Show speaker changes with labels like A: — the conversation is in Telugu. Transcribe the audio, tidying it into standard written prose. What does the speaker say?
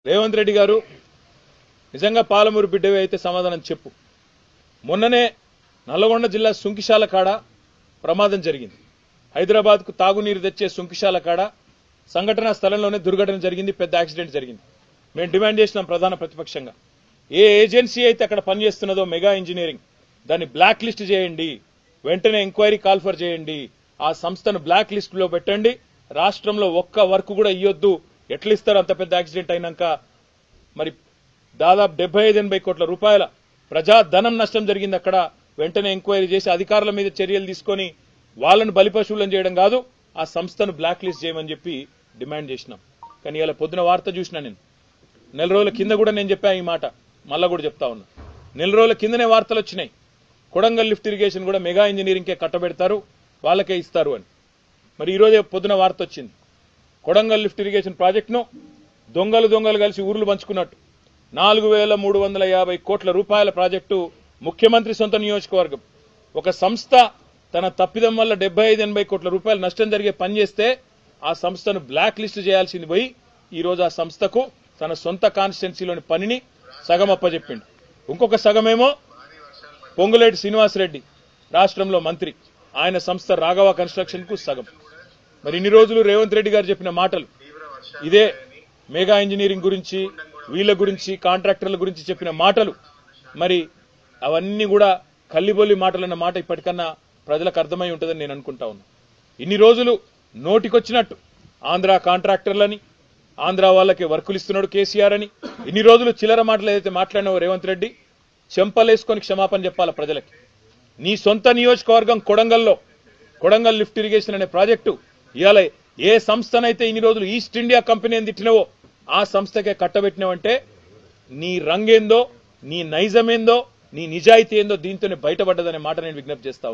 A: రేవంత్ రెడ్డి గారు నిజంగా పాలమూరు బిడ్డవి అయితే సమాధానం చెప్పు. మొన్ననే నల్లగొండ జిల్లా సుంకిశాల కాడ ప్రమాదం జరిగింది. హైదరాబాద్కు తాగునీరు తెచ్చే సుంకిశాల కాడ సంఘటనా స్థలంలోనే దుర్ఘటన జరిగింది, పెద్ద యాక్సిడెంట్ జరిగింది. మేము డిమాండ్ చేసినాం ప్రధాన ప్రతిపక్షంగా, ఏ ఏజెన్సీ అయితే అక్కడ పనిచేస్తున్నదో మెగా ఇంజనీరింగ్ దాన్ని బ్లాక్ లిస్ట్ చేయండి, వెంటనే ఎంక్వైరీ కాల్ఫర్ చేయండి, ఆ సంస్థను బ్లాక్ లిస్ట్ లో పెట్టండి, రాష్ట్రంలో ఒక్క వర్క్ కూడా ఇయ్యొద్దు. ఎట్లా ఇస్తారు అంత పెద్ద యాక్సిడెంట్ అయినాక? మరి దాదాపు 75-80 కోట్ల రూపాయల ప్రజాధనం నష్టం జరిగింది అక్కడ. వెంటనే ఎంక్వైరీ చేసి అధికారుల మీద చర్యలు తీసుకొని వాళ్ళను బలిపశువులను చేయడం కాదు, ఆ సంస్థను బ్లాక్ లిస్ట్ చేయమని చెప్పి డిమాండ్ చేసినాం. కానీ ఇలా పొద్దున వార్త చూసినా నేను, నెల రోజుల కింద కూడా నేను చెప్పా ఈ మాట, మళ్ళా కూడా చెప్తా ఉన్నా. నెల రోజుల కిందనే వార్తలు వచ్చినాయి, కొడంగల్ లిఫ్ట్ ఇరిగేషన్ కూడా మెగా ఇంజనీరింగ్కే కట్టబెడతారు, వాళ్ళకే ఇస్తారు అని. మరి ఈ రోజే పొద్దున వార్త వచ్చింది, కొడంగల్ లిఫ్ట్ ఇరిగేషన్ ప్రాజెక్టును దొంగలు కలిసి ఊర్లు పంచుకున్నట్టు 4350 కోట్ల రూపాయల ప్రాజెక్టు ముఖ్యమంత్రి సొంత నియోజకవర్గం. ఒక సంస్థ తన తప్పిదం వల్ల 75-80 కోట్ల రూపాయలు నష్టం జరిగే పని చేస్తే ఆ సంస్థను బ్లాక్ లిస్ట్ చేయాల్సింది పోయి ఈ రోజు ఆ సంస్థకు తన సొంత కాన్స్టిట్యున్సీలోని పనిని సగం అప్పచెప్పిండు. ఇంకొక సగమేమో పొంగులేటి శ్రీనివాసరెడ్డి రాష్ట్రంలో మంత్రి, ఆయన సంస్థ రాఘవ కన్స్ట్రక్షన్ కు సగం. మరి ఇన్ని రోజులు రేవంత్ రెడ్డి గారు చెప్పిన మాటలు ఇదే, మెగా ఇంజనీరింగ్ గురించి, వీళ్ళ గురించి, కాంట్రాక్టర్ల గురించి చెప్పిన మాటలు, మరి అవన్నీ కూడా కల్లిబొల్లి మాటలన్న మాట ఇప్పటికన్నా ప్రజలకు అర్థమై ఉంటుందని నేను అనుకుంటా ఉన్నా. ఇన్ని రోజులు నోటికొచ్చినట్టు ఆంధ్ర కాంట్రాక్టర్లని, ఆంధ్ర వాళ్ళకి వర్కులు ఇస్తున్నాడు కేసీఆర్ అని ఇన్ని రోజులు చిల్లర మాటలు ఏదైతే మాట్లాడినావో రేవంత్ రెడ్డి, చెంపలేసుకొని క్షమాపణ చెప్పాల ప్రజలకి. నీ సొంత నియోజకవర్గం కొడంగల్లో కొడంగల్ లిఫ్ట్ ఇరిగేషన్ అనే ప్రాజెక్టు ఇవాళ ఏ సంస్థనైతే ఇన్ని రోజులు ఈస్ట్ ఇండియా కంపెనీ అని తిట్టినవో ఆ సంస్థకే కట్టబెట్టినవంటే నీ రంగేందో, నీ నైజమేందో, నీ నిజాయితీ ఏందో దీంతోనే బయటపడ్డదనే మాట నేను విజ్ఞప్తి చేస్తా.